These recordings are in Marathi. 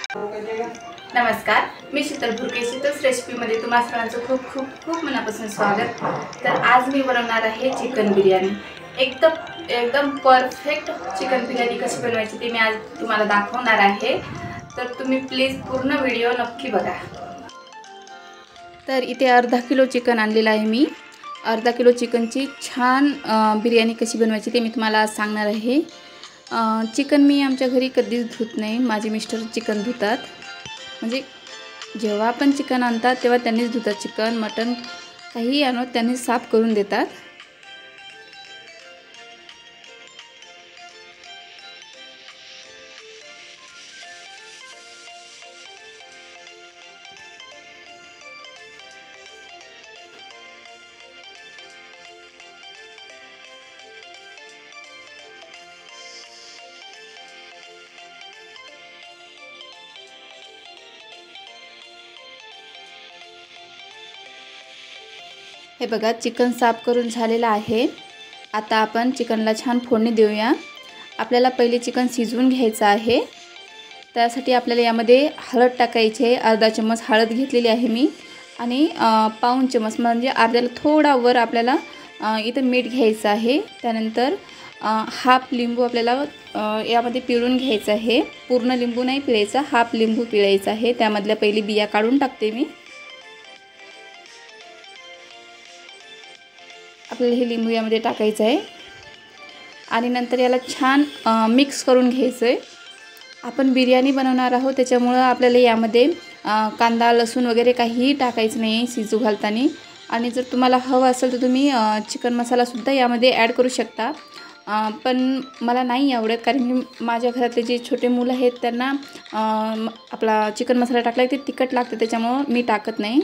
नमस्कार, मी शीतल भुरके. शीतल्स रेसिपीमध्ये तुम्हा सर्वांचं खूप खूप खूप मनापासून स्वागत. तर आज मी बनवणार आहे चिकन बिर्याणी. एकदम परफेक्ट चिकन बिर्याणी कशी बनवायची ते मी आज तुम्हाला दाखवणार आहे. तर तुम्ही प्लीज पूर्ण व्हिडिओ नक्की बघा. तर इथे अर्धा किलो चिकन आणलेलं आहे मी. अर्धा किलो चिकनची छान बिर्याणी कशी बनवायची ते मी तुम्हाला आज सांगणार आहे. चिकन मी आमच्या घरी कधीच धुत नाही. माझे मिस्टर चिकन धुतात. म्हणजे जेव्हा आपण चिकन आणतात तेव्हा त्यांनीच धुतात. चिकन मटन काही आणो त्यांनीच साफ करून देतात. हे बघा, चिकन साफ करून झालेलं आहे. आता आपण चिकनला छान फोडणी देऊया. आपल्याला पहिले चिकन शिजवून घ्यायचं आहे. त्यासाठी आपल्याला यामध्ये हळद टाकायची आहे. अर्धा चम्मच हळद घेतलेली आहे मी. आणि पाऊण चम्मच म्हणजे अर्ध्याला थोडा वर आपल्याला इथं मीठ घ्यायचं आहे. त्यानंतर हाफ लिंबू आपल्याला यामध्ये पिळून घ्यायचं आहे. पूर्ण लिंबू नाही पिळायचा, हाफ लिंबू पिळायचा आहे. त्यामधल्या पहिली बिया काढून टाकते मी. आपल्याला हे लिंबू यामध्ये टाकायचं आहे आणि नंतर याला छान मिक्स करून घ्यायचं आहे. आपण बिर्याणी बनवणार आहोत त्याच्यामुळं आपल्याला यामध्ये कांदा लसूण वगैरे काहीही टाकायचं नाही शिजू घालताना. आणि जर तुम्हाला हवं असेल तर तुम्ही चिकन मसालासुद्धा यामध्ये ॲड करू शकता. पण मला नाही आवडत, कारण की माझ्या घरातले जे छोटे मुलं आहेत त्यांना आपला चिकन मसाला टाकला ते तिखट लागतं, त्याच्यामुळं मी टाकत नाही.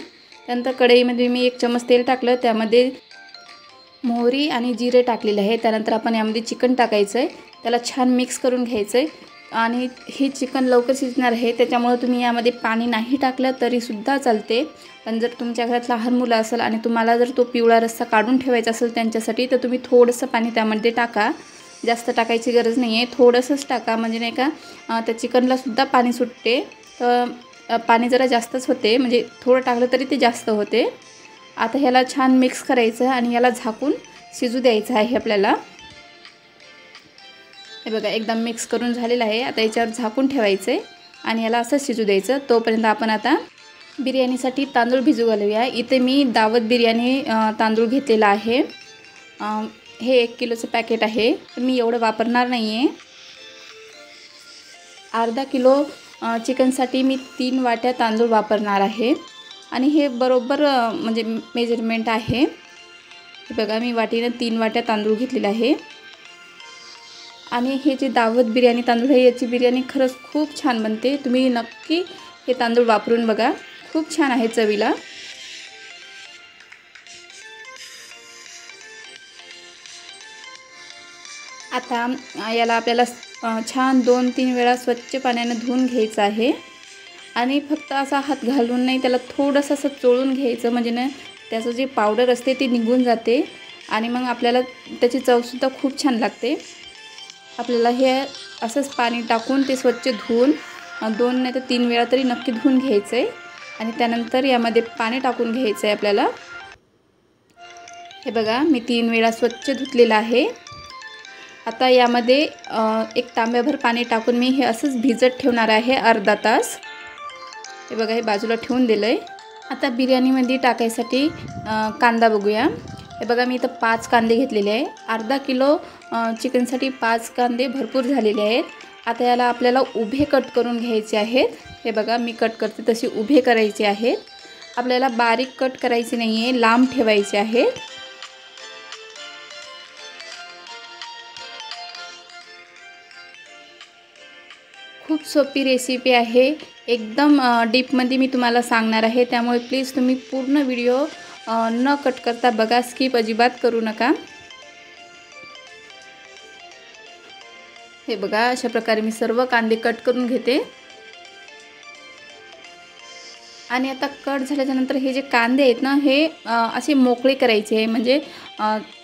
त्यानंतर कढईमध्ये मी 1 चम्मच तेल टाकलं. त्यामध्ये मोहरी आणि जिरे टाकलेले आहे. त्यानंतर आपण यामध्ये चिकन टाकायचं आहे. त्याला छान मिक्स करून घ्यायचं आहे. आणि हे चिकन लवकर शिजणार आहे त्याच्यामुळे तुम्ही यामध्ये पाणी नाही टाकलं तरीसुद्धा चालते. पण जर तुमच्या घरात लहान मुलं असेल आणि तुम्हाला जर तो पिवळा रस्सा काढून ठेवायचा असेल त्यांच्यासाठी, तर तुम्ही थोडंसं पाणी त्यामध्ये टाका. जास्त टाकायची गरज नाही आहे, थोडंसंच टाका. म्हणजे नाही का त्या चिकनलासुद्धा पाणी सुटते. तर पाणी जरा जास्तच होते, म्हणजे थोडं टाकलं तरी ते जास्त होते. आता ह्याला छान मिक्स करायचं आणि याला झाकून शिजू द्यायचं आहे आपल्याला. हे बघा, एकदम मिक्स करून झालेलं आहे. आता याच्यावर झाकून ठेवायचं आहे आणि याला असं शिजू द्यायचं. तोपर्यंत आपण आता बिर्याणीसाठी तांदूळ भिजू घालूया. इथे मी दावत बिर्याणी तांदूळ घेतलेला आहे. हे 1 किलोचं पॅकेट आहे. मी एवढं वापरणार नाही आहे. अर्धा किलो चिकनसाठी मी 3 वाट्या तांदूळ वापरणार आहे. आणि हे बरोबर म्हणजे मेजरमेंट आहे. हे बघा, मी वाटीनं 3 वाट्या तांदूळ घेतलेला आहे. आणि हे जे दावत बिर्याणी तांदूळ आहे याची बिर्याणी खरंच खूप छान बनते. तुम्ही नक्की हे तांदूळ वापरून बघा, खूप छान आहे चवीला. आता याला आपल्याला छान 2-3 वेळा स्वच्छ पाण्याने धुवून घ्यायचं आहे. आणि फक्त असा हात घालून नाही, त्याला थोडंसं असं चोळून घ्यायचं, म्हणजे ना त्याचं जे पावडर असते ती निघून जाते आणि मग आपल्याला त्याची चवसुद्धा खूप छान लागते. आपल्याला हे असंच पाणी टाकून ते स्वच्छ धुवून 2 नाही तर 3 वेळा तरी नक्की धुवून घ्यायचं आहे. आणि त्यानंतर यामध्ये पाणी टाकून घ्यायचं आहे आपल्याला. हे बघा, मी 3 वेळा स्वच्छ धुतलेलं आहे. आता यामध्ये 1 तांब्याभर पाणी टाकून मी हे असंच भिजत ठेवणार आहे अर्धा तास. हे बघा, हे बाजूला ठेवून दिलं आहे. आता बिर्याणीमध्ये टाकायसाठी कांदा बघूया. हे बघा, मी इथं 5 कांदे घेतलेले आहे. अर्धा किलो चिकनसाठी 5 कांदे भरपूर झालेले आहेत. आता याला आपल्याला उभे कट करून घ्यायचे आहेत. हे बघा, मी कट करते तसे उभे करायचे आहेत. आपल्याला बारीक कट करायचे नाही आहे, लांब ठेवायचे आहेत. खूप सोपी रेसिपी आहे. एकदम डीपमध्ये मी तुम्हाला सांगणार आहे, त्यामुळे प्लीज तुम्ही पूर्ण व्हिडिओ न कट करता बघा, स्किप अजिबात करू नका. हे बघा, अशा प्रकारे मी सर्व कांदे कट करून घेते. आणि आता कट झाल्यानंतर हे जे कांदे आहेत ना, हे असे मोकळे करायचे आहे. म्हणजे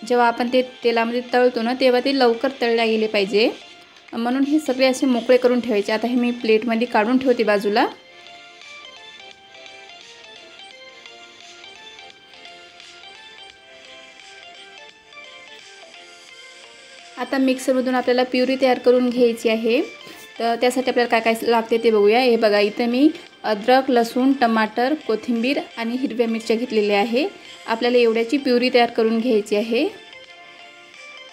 जेव्हा आपण ते तेलामध्ये तळतो ना, तेव्हा ते लवकर तळले गेले पाहिजे. म्हणून हे सगळे असे मोकळे करून ठेवायचे. आता हे मी प्लेटमध्ये काढून ठेवते बाजूला. आता मिक्सरमधून आपल्याला प्युरी तयार करून घ्यायची आहे. तर त्यासाठी आपल्याला काय काय लागते ते बघूया. हे बघा, इथं मी अद्रक, लसूण, टमाटर, कोथिंबीर आणि हिरव्या मिरच्या घेतलेल्या आहे. आपल्याला एवढ्याची प्युरी तयार करून घ्यायची आहे.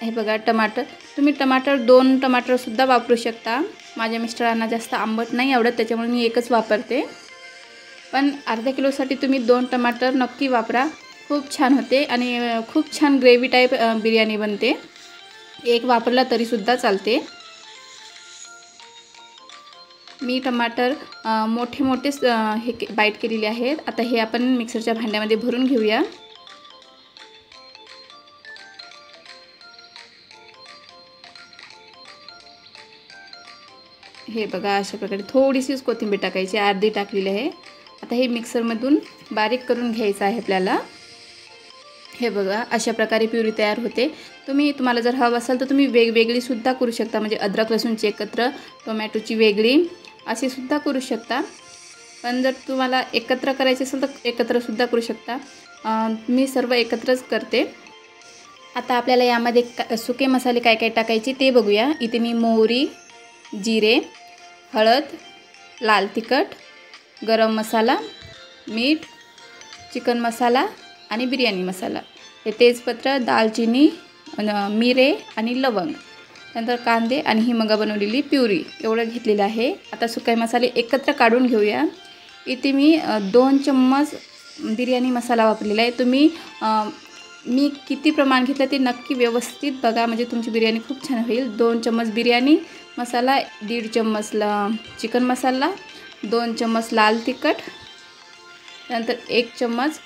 हे बघा, टमाटर, तुम्ही टमाटर 2 टमाटरसुद्धा वापरू शकता. माझ्या मिस्टरांना जास्त आंबट नाही आवडत, त्याच्यामुळे मी एकच वापरते. पण अर्धा किलोसाठी तुम्ही 2 टमाटर नक्की वापरा. खूप छान होते आणि खूप छान ग्रेव्ही टाईप बिर्याणी बनते. एक वापरला तरीसुद्धा चालते. मी टमाटर मोठे मोठे हे बाईट केलेले आहेत. आता हे आपण मिक्सरच्या भांड्यामध्ये भरून घेऊया. हे बघा, अशा प्रकारे थोडीशीच कोथिंबीर टाकायची, अर्धी टाकलेली आहे. आता हे मिक्सरमधून बारीक करून घ्यायचं आहे आपल्याला. हे बघा, अशा प्रकारे प्युरी तयार होते. तुम्हाला जर हवं असेल तर तुम्ही वेगवेगळी सुद्धा करू शकता. म्हणजे अद्रक लसूणची एकत्र, टोमॅटोची वेगळी, अशी सुद्धा करू शकता. पण जर तुम्हाला एकत्र करायचे असेल तर एकत्रसुद्धा करू शकता. मी सर्व एकत्रच करते. आता आपल्याला यामध्ये सुके मसाले काय काय टाकायचे ते बघूया. इथे मी मोहरी, जिरे, हळद, लाल तिखट, गरम मसाला, मीठ, चिकन मसाला आणि बिर्याणी मसाला, हे तेजपत्र, दालचिनी, मिरे आणि लवंग, नंतर कांदे आणि ही मग बनवलेली प्युरी एवढं घेतलेलं आहे. आता सुके मसाले एकत्र काढून घेऊया. इथे मी 2 चम्मच बिर्याणी मसाला वापरलेला आहे. मी किती प्रमाण घेतलं ते नक्की व्यवस्थित बघा, म्हणजे तुमची बिर्याणी खूप छान होईल. 2 चम्मच बिर्याणी मसाला, 1.5 चम्मच चिकन मसाला, 2 चम्मच लाल तिखट, नंतर 1 चम्मच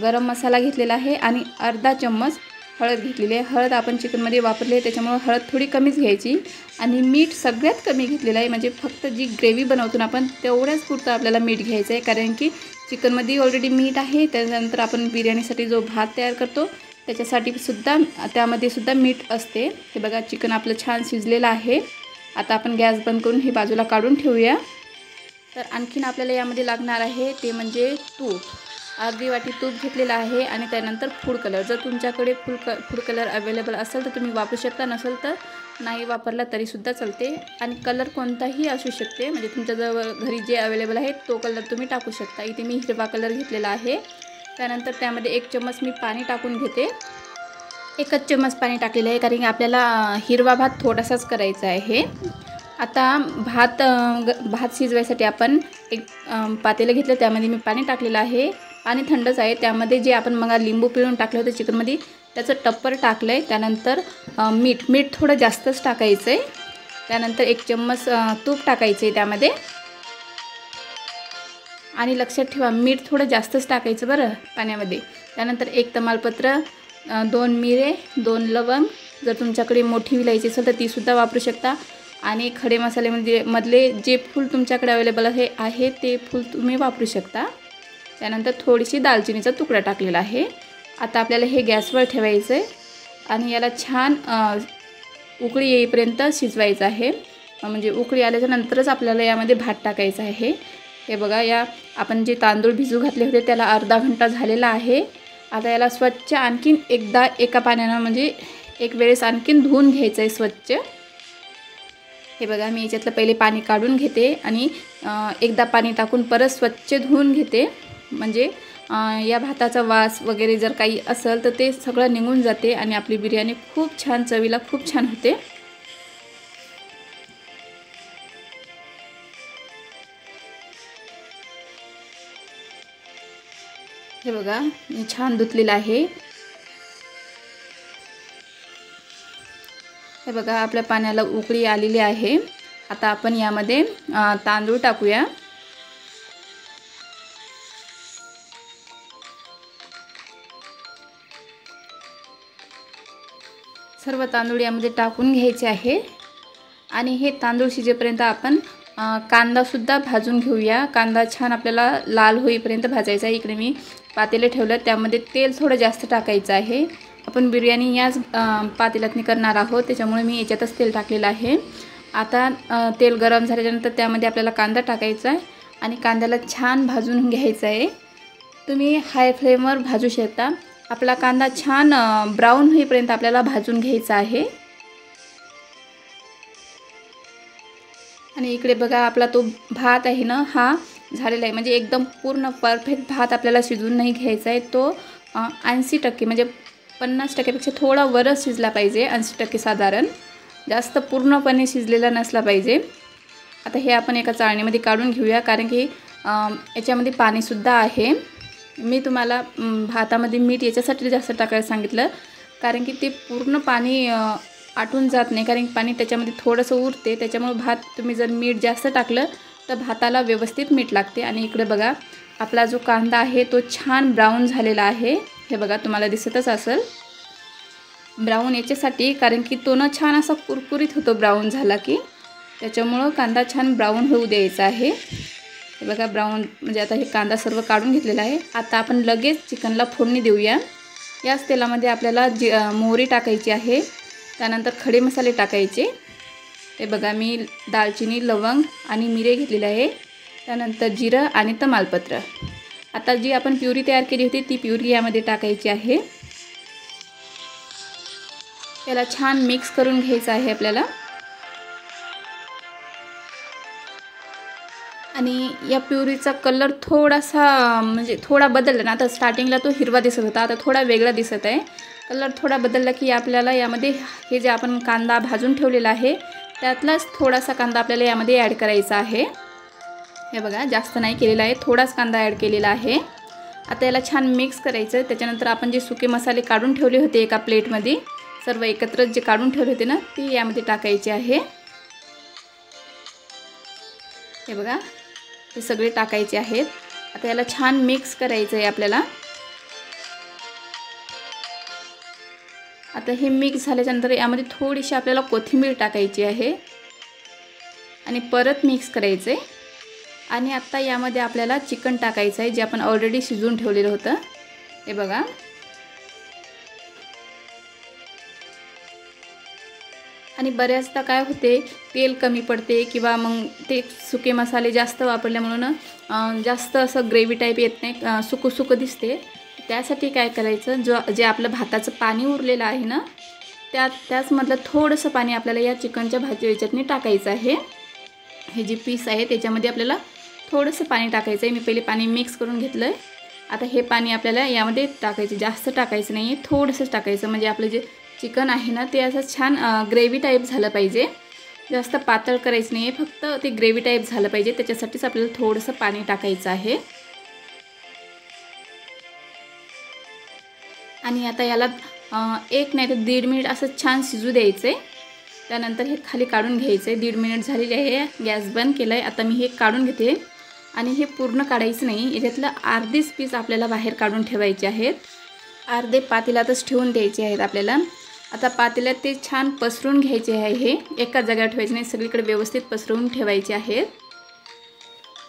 गरम मसाला घेतलेला आहे आणि अर्धा चम्मच हळद घेतलेली आहे. हळद आपण चिकनमध्ये वापरली आहे, त्याच्यामुळे हळद थोडी कमीच घ्यायची. आणि मीठ सगळ्यात कमी घेतलेलं आहे. म्हणजे फक्त जी ग्रेव्ही बनवतो ना आपण तेवढ्याच पुरतं आपल्याला मीठ घ्यायचं आहे, कारण की चिकनमध्ये ऑलरेडी मीठ आहे. त्यानंतर आपण बिर्याणीसाठी जो भात तयार करतो त्याच्यासाठी सुद्धा त्यामध्ये सुद्धा मीठ असते. हे बघा, चिकन आपलं छान शिजलेलं आहे. आता आपण गॅस बंद करून हे बाजूला काढून ठेवूया. तर आणखीन आपल्याला यामध्ये लागणार आहे ते म्हणजे तूप. अर्धी वाटी तूप घेतलेलं आहे आणि त्यानंतर फूड कलर. जर तुमच्याकडे फूड कलर अवेलेबल असेल तर तुम्ही वापरू शकता, नसेल तर नाही वापरला तरीसुद्धा चालते. आणि कलर कोणताही असू शकते, म्हणजे तुमच्याजवळ घरी जे अवेलेबल आहे तो कलर तुम्ही टाकू शकता. इथे मी हिरवा कलर घेतलेला आहे. त्यानंतर त्यामध्ये 1 चम्मच मी पाणी टाकून घेते. 1च चम्मच पाणी टाकलेलं आहे, कारण की आपल्याला हिरवा भात थोडासाच करायचा आहे. आता भात शिजवायसाठी आपण एक पातेलं घेतलं, त्यामध्ये मी पाणी टाकलेलं आहे. पाणी थंडच आहे. त्यामध्ये जे आपण मग लिंबू पिळून टाकलं होतं चिकनमध्ये त्याचं टप्पर टाकलं आहे. त्यानंतर मीठ थोडं जास्तच टाकायचं आहे. त्यानंतर 1 चम्मच तूप टाकायचं आहे त्यामध्ये. आणि लक्षात ठेवा, मीठ थोडं जास्तच टाकायचं बरं पाण्यामध्ये. त्यानंतर 1 तमालपत्र, 2 मिरे, 2 लवंग, जर तुमच्याकडे मोठी विलायची असेल तर तीसुद्धा वापरू शकता. आणि खडे मसाल्यामध्ये मधले जे फूल तुमच्याकडे अवेलेबल आहे ते फूल तुम्ही वापरू शकता. त्यानंतर थोडीशी दालचिनीचा तुकडा टाकलेला आहे. आता आपल्याला हे गॅसवर ठेवायचं आहे आणि याला छान उकळी येईपर्यंत शिजवायचं आहे. म्हणजे उकळी आल्याच्या नंतरच आपल्याला यामध्ये भात टाकायचा आहे. हे बघा, आपण जे तांदूळ भिजू घातले होते त्याला अर्धा घंटा झालेला आहे. आता याला स्वच्छ आणखीन एकदा एका पाण्यानं म्हणजे एक वेळेस आणखीन धुवून घ्यायचं आहे स्वच्छ. हे बघा, मी याच्यातलं पहिले पाणी काढून घेते आणि एकदा पाणी टाकून परत स्वच्छ धुवून घेते. म्हणजे या भाताचा वास वगैरे जर काही असेल तर ते सगळं निघून जाते आणि आपली बिर्याणी खूप छान, चवीला खूप छान होते. हे बघा, मी छान धुतलेलं आहे. हे बघा, आपल्या पाण्याला उकळी आलेली आहे. आता आपण यामध्ये तांदूळ टाकूया. सर्व तांदूळ यामध्ये टाकून घ्यायचे आहे. आणि हे तांदूळ शिजेपर्यंत आपण कांदासुद्धा भाजून घेऊया. कांदा छान आपल्याला लाल होईपर्यंत भाजायचा आहे. इकडे मी पातेलं ठेवलं, त्यामध्ये तेल थोडं जास्त टाकायचं आहे. आपण बिर्याणी याच पातेल्यातनी करणार आहोत, त्याच्यामुळे मी याच्यातच तेल टाकलेलं आहे. आता तेल गरम झाल्यानंतर त्यामध्ये आपल्याला कांदा टाकायचा आहे आणि कांद्याला छान भाजून घ्यायचा आहे। तुम्ही हाय फ्लेमवर भाजू शकता। आपला कांदा छान ब्राऊन होईपर्यंत आपल्याला भाजून घ्यायचा आहे। आणि इकडे बघा आपला तो भात आहे ना, हा झालेला आहे। म्हणजे एकदम पूर्ण परफेक्ट भात आपल्याला शिजवून नाही घ्यायचा आहे। तो 80% म्हणजे 50%पेक्षा थोडा वरच शिजला पाहिजे। 80% साधारण, जास्त पूर्णपणे शिजलेला नसला पाहिजे। आता हे आपण एका चाळणीमध्ये काढून घेऊया, कारण की याच्यामध्ये पाणीसुद्धा आहे। मी तुम्हाला भातामध्ये मीठ याच्यासाठी जास्त टाकायला सांगितलं, कारण की ते पूर्ण पाणी आटून जात नाही, कारण पाणी त्याच्यामध्ये थोडंसं उरते। त्याच्यामुळे भात तुम्ही जर मीठ जास्त टाकलं तर भाताला व्यवस्थित मीठ लागते। आणि इकडे बघा आपला जो कांदा आहे तो छान ब्राऊन झालेला आहे। हे बघा तुम्हाला दिसतच असेल ब्राऊन याच्यासाठी, कारण की तो ना छान असा कुरकुरीत होतो ब्राऊन झाला की, त्याच्यामुळं कांदा छान ब्राऊन होऊ द्यायचा आहे। हे बघा ब्राऊन म्हणजे आता हे कांदा सर्व काढून घेतलेला आहे। आता आपण लगेच चिकनला फोडणी देऊया। याच तेलामध्ये आपल्याला मोहरी टाकायची आहे, त्यानंतर खडे मसाले टाकायचे। हे बघा मी दालचिनी, लवंग आणि मिरे घेतलेले आहे, त्यानंतर जिरं आणि तमालपत्र। आता जी आपण प्युरी तयार केली होती ती प्युरी यामध्ये टाकायची आहे। याला छान मिक्स करून घ्यायचं आहे आपल्याला। आणि या प्युरीचा कलर थोडासा म्हणजे थोडा बदलला ना, आता स्टार्टिंगला तो हिरवा दिसत होता, आता थोडा वेगळा दिसत आहे। कलर थोडा बदलला की आपल्याला यामध्ये हे जे आपण कांदा भाजून ठेवलेला आहे त्यातलाच थोडासा कांदा आपल्याला यामध्ये ॲड करायचा आहे। हे बघा जास्त नाही केलेला आहे, थोडाच कांदा ॲड केलेला आहे। आता याला छान मिक्स करायचं। त्याच्यानंतर आपण जे सुके मसाले काढून ठेवले होते एका प्लेटमध्ये, सर्व एकत्र जे काढून ठेवले होते ना ते यामध्ये टाकायचे आहे। हे बघा हे सगळे टाकायचे आहेत। आता याला छान मिक्स करायचं आहे आपल्याला। आता हे मिक्स झाल्यानंतर यामध्ये थोडीशी आपल्याला कोथिंबीर टाकायची आहे आणि परत मिक्स करायचं आहे। आणि आता यामध्ये आपल्याला चिकन टाकायचं आहे, जे आपण ऑलरेडी शिजवून ठेवलेलं होतं। हे बघा आणि बऱ्याचदा काय होते, तेल कमी पडते किंवा मग ते सुके मसाले जास्त वापरल्यामुळे जास्त असं ग्रेव्ही टाईप येत नाही, सुकं सुकं दिसते। त्यासाठी काय करायचं, जे आपलं भाताचं पाणी उरलेलं आहे ना त्याचमधलं थोडंसं पाणी आपल्याला या चिकनच्या याच्यातनी टाकायचं आहे। हे जे पीस आहे त्याच्यामध्ये आपल्याला थोडंसं पाणी टाकायचं आहे। मी पहिले पाणी मिक्स करून घेतलं आहे। आता हे पाणी आपल्याला यामध्ये टाकायचं, जास्त टाकायचं नाही आहे, थोडंसंच टाकायचं। म्हणजे आपलं जे चिकन आहे ना ते असं छान ग्रेव्ही टाईप झालं पाहिजे, जास्त पातळ करायचं नाही आहे, फक्त ते ग्रेव्ही टाईप झालं पाहिजे। त्याच्यासाठीच आपल्याला थोडंसं पाणी टाकायचं आहे। आणि आता याला 1 नाही तर 1.5 मिनिट असं छान शिजू द्यायचं आहे। त्यानंतर हे खाली काढून घ्यायचं आहे। 1.5 मिनिट झालेले आहे, गॅस बंद केला आहे। आता मी हे काढून घेते आणि हे पूर्ण काढायचं नाही, याच्यातलं अर्धीच पीस आपल्याला बाहेर काढून ठेवायचे आहेत। अर्धे पातेल्यातच ठेवून द्यायचे आहेत आपल्याला। आता पातेल्यात ते छान पसरून घ्यायचे आहे, हे एका जागेवर ठेवायचे नाही, सगळीकडे व्यवस्थित पसरवून ठेवायचे आहेत।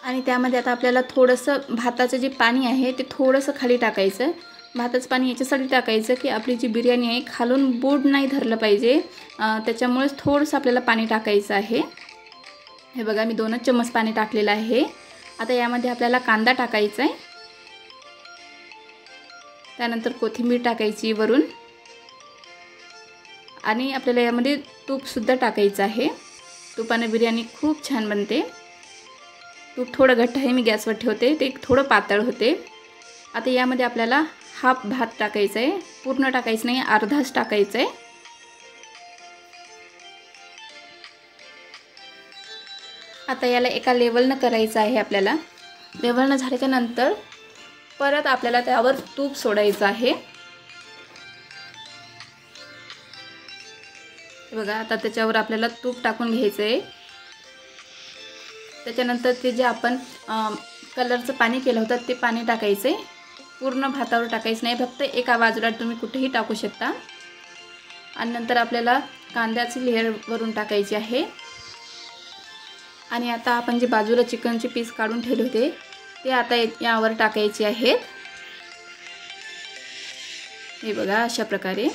आणि त्यामध्ये आता आपल्याला थोडंसं भाताचं जे पाणी आहे ते थोडंसं खाली टाकायचं। भाताचं पाणी याच्यासाठी टाकायचं की आपली जी बिर्याणी आहे खालून बूड नाही धरलं पाहिजे, त्याच्यामुळेच थोडंसं आपल्याला पाणी टाकायचं आहे। हे बघा मी 2च चम्मच पाणी टाकलेलं आहे। आता यामध्ये आपल्याला कांदा टाकायचा आहे, त्यानंतर कोथिंबीर टाकायची वरून, आणि आपल्याला यामध्ये तूपसुद्धा टाकायचं आहे। तुपाने बिर्याणी खूप छान बनते। तूप थोडं घट्ट आहे, मी गॅसवर ठेवते, ते थोडं पातळ होते। आता यामध्ये आपल्याला हाफ भात टाकायचा आहे, पूर्ण टाकायचं नाही, अर्धाच टाकायचं आहे। आता याला एका लेवलनं करायचं आहे आपल्याला। लेवलनं झाल्याच्या नंतर परत आपल्याला त्यावर तूप सोडायचं आहे। बघा आता त्याच्यावर आपल्याला तूप टाकून घ्यायचं आहे। त्याच्यानंतर ते जे आपण कलरचं पाणी केलं होतं ते पाणी टाकायचं आहे। पूर्ण भातावर टाकायचं नाही, फक्त एका बाजूला तुम्ही कुठेही टाकू शकता। आणि नंतर आपल्याला कांद्याची लेयर वरून टाकायची आहे। आणि आता आपण जे बाजूला चिकनचे पीस काढून ठेवले होते ते आता यावर टाकायचे आहेत। हे बघा अशा प्रकारे।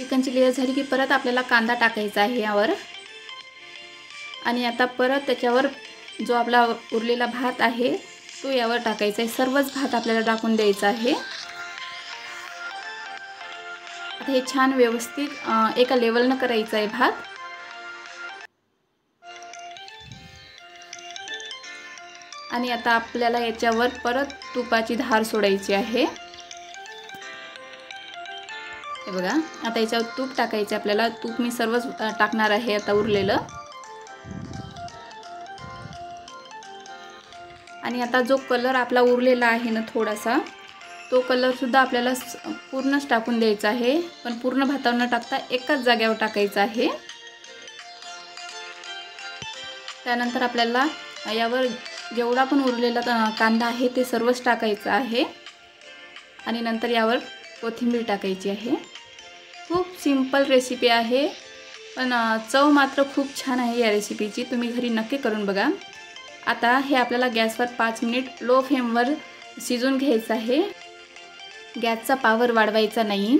चिकनची लेयर झाली की परत आपल्याला कांदा टाकायचा आहे यावर. आणि आता परत त्याच्यावर जो आपला उरलेला भात आहे तो यावर टाकायचा आहे. सर्वच भात आपल्याला टाकून द्यायचा आहे. आता हे छान व्यवस्थित एका लेवलनं करायचं आहे भात. आणि आता आपल्याला याच्यावर परत तुपाची धार सोडायची आहे. हे बघा, आता याच्यावर तूप टाकायचं आपल्याला. तूप मी सर्वच टाकणार आहे आता उरलेलं. आणि आता जो कलर आपला उरलेला आहे ना थोडासा, तो कलरसुद्धा आपल्याला पूर्णच टाकून द्यायचा आहे. पण पूर्ण भातावर न टाकता एकाच जागेवर टाकायचा आहे. त्यानंतर आपल्याला यावर जेवढा पण उरलेला कांदा आहे ते सर्वच टाकायचं आहे. आणि नंतर यावर कोथिंबीर टाकायची आहे. खूप सिंपल रेसिपी आहे, पण चव मात्र खूप छान आहे या रेसिपीची. तुम्ही घरी नक्की करून बघा. आता हे आपल्याला गॅसवर 5 मिनिट लो फ्लेमवर शिजून घ्यायचं आहे. गॅसचा पॉवर वाढवायचा नाही.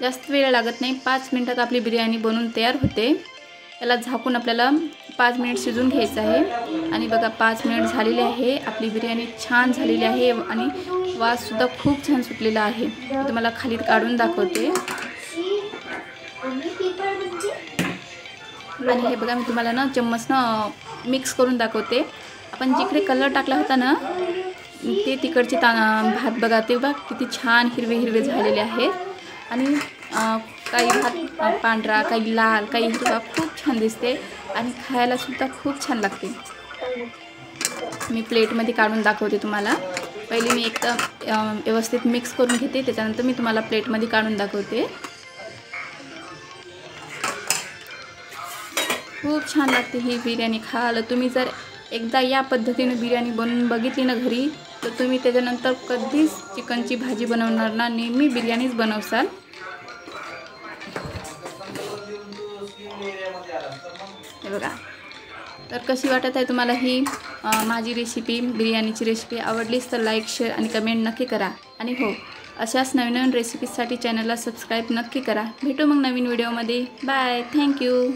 जास्त वेळ लागत नाही. 5 मिनिटात आपली बिर्याणी बनवून तयार होते. याला झाकून आपल्याला 5 मिनिट शिजून घ्यायचं आहे. आणि बघा 5 मिनिट झालेले आहे. आपली बिर्याणी छान झालेली आहे आणि वाससुद्धा खूप छान सुटलेला आहे. मी तुम्हाला खाली काढून दाखवते. आणि हे बघा, मी तुम्हाला ना चम्मचनं मिक्स करून दाखवते. आपण जिकडे कलर टाकला होता ना ते तिकडचे भात बघा, ते बघा किती छान हिरवे हिरवे झालेले आहेत. आणि काही भात पांढरा, काही लाल, काही हिरवा, खूप छान दिसते आणि खायलासुद्धा खूप छान लागते. मी प्लेटमध्ये काढून दाखवते तुम्हाला. पहिले मी एकदम व्यवस्थित मिक्स करून घेते, त्याच्यानंतर मी तुम्हाला प्लेटमध्ये काढून दाखवते. खूप छान लागते ही बिर्याणी खायला. तुम्ही जर एकदा या पद्धतीने बिर्याणी बनवून बघितली ना घरी, तर तुम्ही त्याच्यानंतर कधीच चिकनची भाजी बनवणार ना, नेहमी बिर्याणीच बनवसाल. हे बघा, तर कशी वाटत आहे तुम्हाला ही माझी रेसिपी, बिर्याणीची रेसिपी? आवडलीच तर लाईक, शेअर आणि कमेंट नक्की करा. आणि हो, अशाच नवीन नवीन रेसिपीजसाठी चॅनलला सबस्क्राईब नक्की करा. भेटू मग नवीन व्हिडिओमध्ये. Bye, thank you.